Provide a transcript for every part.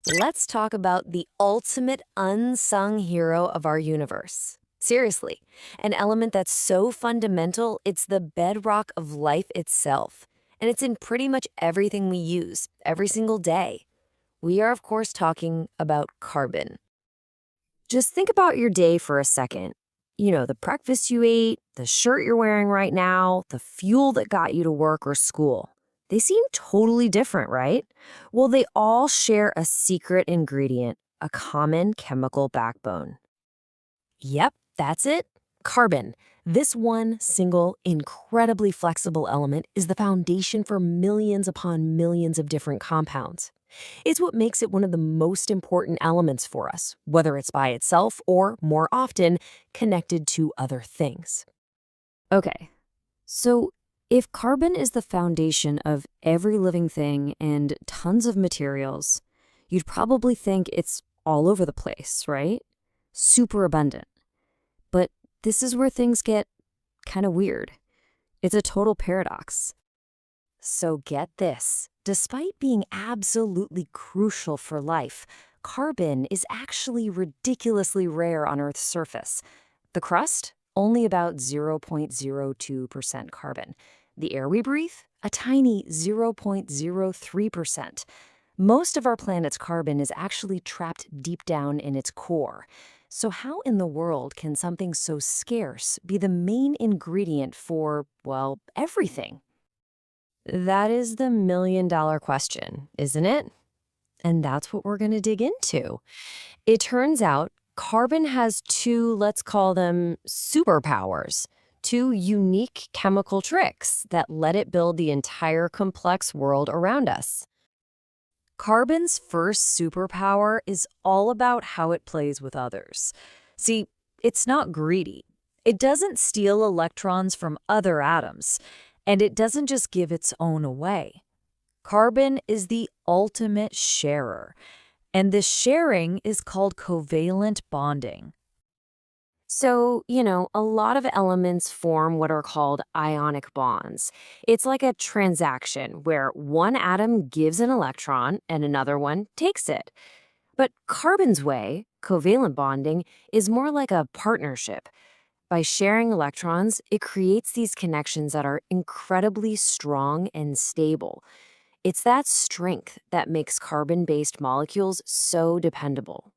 Let's talk about the ultimate unsung hero of our universe. Seriously, an element that's so fundamental, it's the bedrock of life itself. And it's in pretty much everything we use, every single day. We are, of course, talking about carbon. Just think about your day for a second. You know, the breakfast you ate, the shirt you're wearing right now, the fuel that got you to work or school. They seem totally different, right? Well, they all share a secret ingredient, a common chemical backbone. Yep, that's it. Carbon. This one single, incredibly flexible element is the foundation for millions upon millions of different compounds. It's what makes it one of the most important elements for us, whether it's by itself or, more often, connected to other things. Okay, so if carbon is the foundation of every living thing and tons of materials, you'd probably think it's all over the place, right? Super abundant. But this is where things get kind of weird. It's a total paradox. So get this. Despite being absolutely crucial for life, carbon is actually ridiculously rare on Earth's surface. The crust? Only about 0.02% carbon. The air we breathe? A tiny 0.03%. Most of our planet's carbon is actually trapped deep down in its core. So how in the world can something so scarce be the main ingredient for, well, everything? That is the million-dollar question, isn't it? And that's what we're going to dig into. It turns out carbon has two, let's call them superpowers, two unique chemical tricks that let it build the entire complex world around us. Carbon's first superpower is all about how it plays with others. See, it's not greedy. It doesn't steal electrons from other atoms, and it doesn't just give its own away. Carbon is the ultimate sharer, and this sharing is called covalent bonding. So, a lot of elements form what are called ionic bonds. It's like a transaction where one atom gives an electron and another one takes it. But carbon's way, covalent bonding, is more like a partnership. By sharing electrons, it creates these connections that are incredibly strong and stable. It's that strength that makes carbon-based molecules so dependable.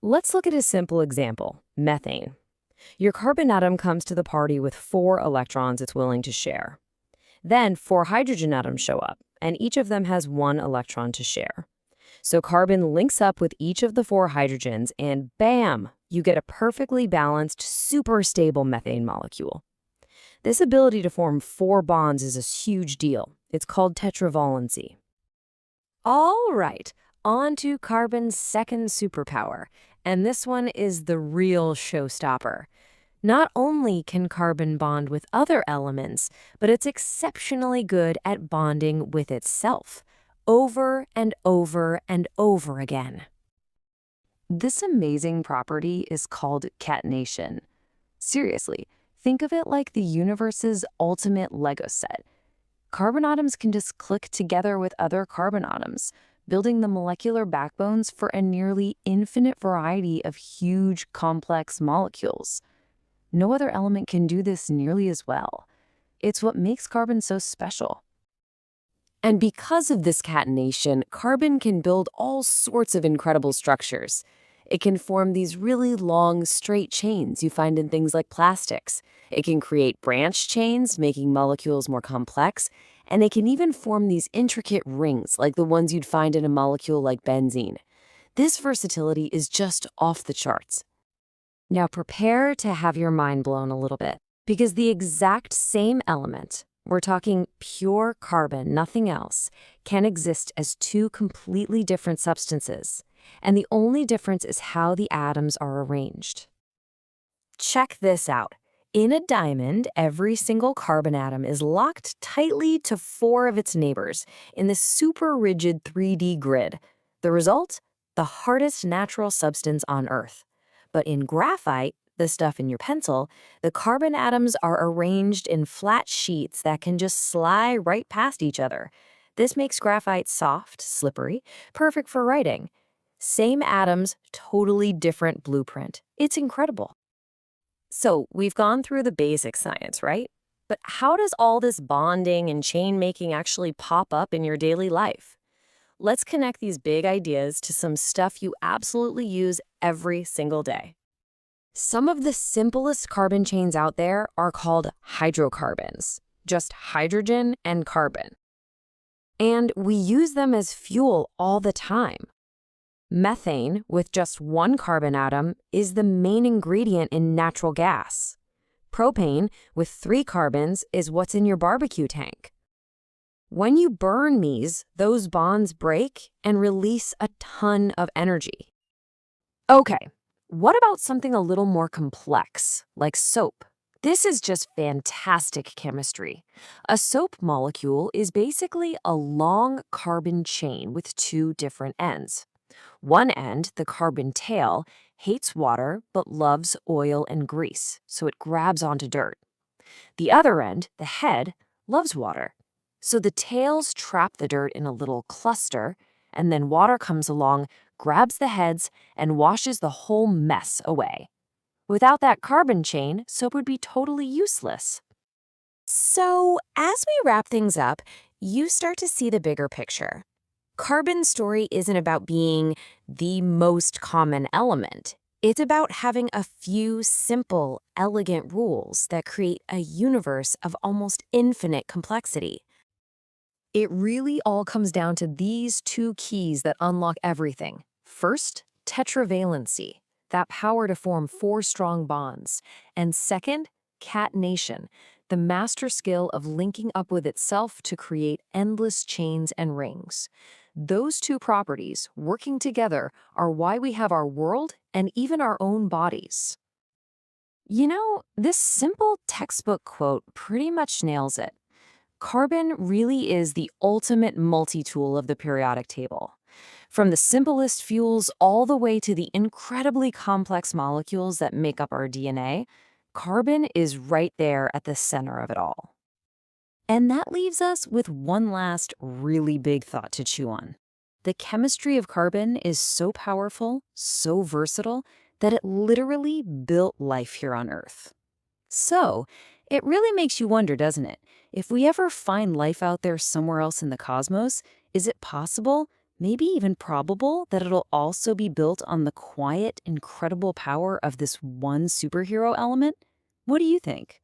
Let's look at a simple example, methane. Your carbon atom comes to the party with 4 electrons it's willing to share. Then 4 hydrogen atoms show up, and each of them has 1 electron to share. So carbon links up with each of the 4 hydrogens, and bam, you get a perfectly balanced, super stable methane molecule. This ability to form 4 bonds is a huge deal. It's called tetravalency. All right, on to carbon's second superpower, and this one is the real showstopper. Not only can carbon bond with other elements, but it's exceptionally good at bonding with itself, over and over and over again. This amazing property is called catenation. Seriously, think of it like the universe's ultimate Lego set. Carbon atoms can just click together with other carbon atoms, building the molecular backbones for a nearly infinite variety of huge, complex molecules. No other element can do this nearly as well. It's what makes carbon so special. And because of this catenation, carbon can build all sorts of incredible structures. It can form these really long, straight chains you find in things like plastics. It can create branch chains, making molecules more complex. And it can even form these intricate rings like the ones you'd find in a molecule like benzene. This versatility is just off the charts. Now prepare to have your mind blown a little bit, because the exact same element, we're talking pure carbon, nothing else, can exist as 2 completely different substances. And the only difference is how the atoms are arranged. Check this out. In a diamond, every single carbon atom is locked tightly to 4 of its neighbors in this super rigid 3D grid. The result? The hardest natural substance on Earth. But in graphite, the stuff in your pencil, the carbon atoms are arranged in flat sheets that can just slide right past each other. This makes graphite soft, slippery, perfect for writing. Same atoms, totally different blueprint. It's incredible. So, we've gone through the basic science, right? But how does all this bonding and chain making actually pop up in your daily life? Let's connect these big ideas to some stuff you absolutely use every single day. Some of the simplest carbon chains out there are called hydrocarbons, just hydrogen and carbon. And we use them as fuel all the time. Methane, with just one carbon atom, is the main ingredient in natural gas. Propane, with 3 carbons, is what's in your barbecue tank. When you burn those bonds break and release a ton of energy. Okay, what about something a little more complex, like soap? This is just fantastic chemistry. A soap molecule is basically a long carbon chain with 2 different ends. One end, the carbon tail, hates water but loves oil and grease, so it grabs onto dirt. The other end, the head, loves water. So the tails trap the dirt in a little cluster, and then water comes along, grabs the heads, and washes the whole mess away. Without that carbon chain, soap would be totally useless. So, as we wrap things up, you start to see the bigger picture. Carbon's story isn't about being the most common element. It's about having a few simple, elegant rules that create a universe of almost infinite complexity. It really all comes down to these 2 keys that unlock everything. First, tetravalency, that power to form 4 strong bonds. And second, catenation, the master skill of linking up with itself to create endless chains and rings. Those 2 properties, working together, are why we have our world and even our own bodies. This simple textbook quote pretty much nails it. Carbon really is the ultimate multi-tool of the periodic table. From the simplest fuels all the way to the incredibly complex molecules that make up our DNA, carbon is right there at the center of it all. And that leaves us with one last really big thought to chew on. The chemistry of carbon is so powerful, so versatile, that it literally built life here on Earth. So, it really makes you wonder, doesn't it? If we ever find life out there somewhere else in the cosmos, is it possible, maybe even probable, that it'll also be built on the quiet, incredible power of this one superhero element? What do you think?